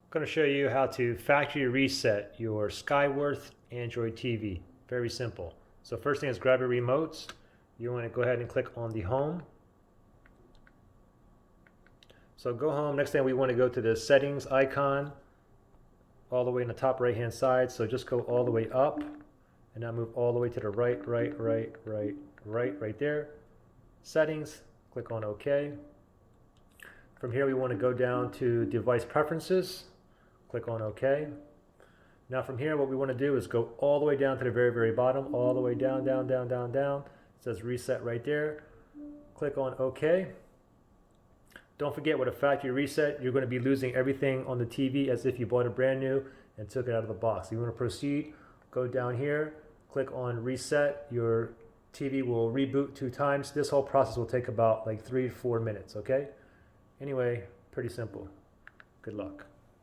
I'm going to show you how to factory reset your Skyworth Android TV. Very simple. So first thing is grab your remotes. You want to go ahead and click on the home. So go home. Next thing we want to go to the settings icon all the way in the top right hand side. So just go all the way up and now move all the way to the right there. Settings, click on OK. From here we want to go down to device preferences. Click on OK. Now from here what we want to do is go all the way down to the very bottom, all the way down. It says reset right there. Click on OK. Don't forget, with a factory reset, you're going to be losing everything on the TV as if you bought it brand new and took it out of the box. If you want to proceed, go down here, click on reset. Your TV will reboot 2 times. This whole process will take about like 3 to 4 minutes, okay? Anyway, pretty simple. Good luck.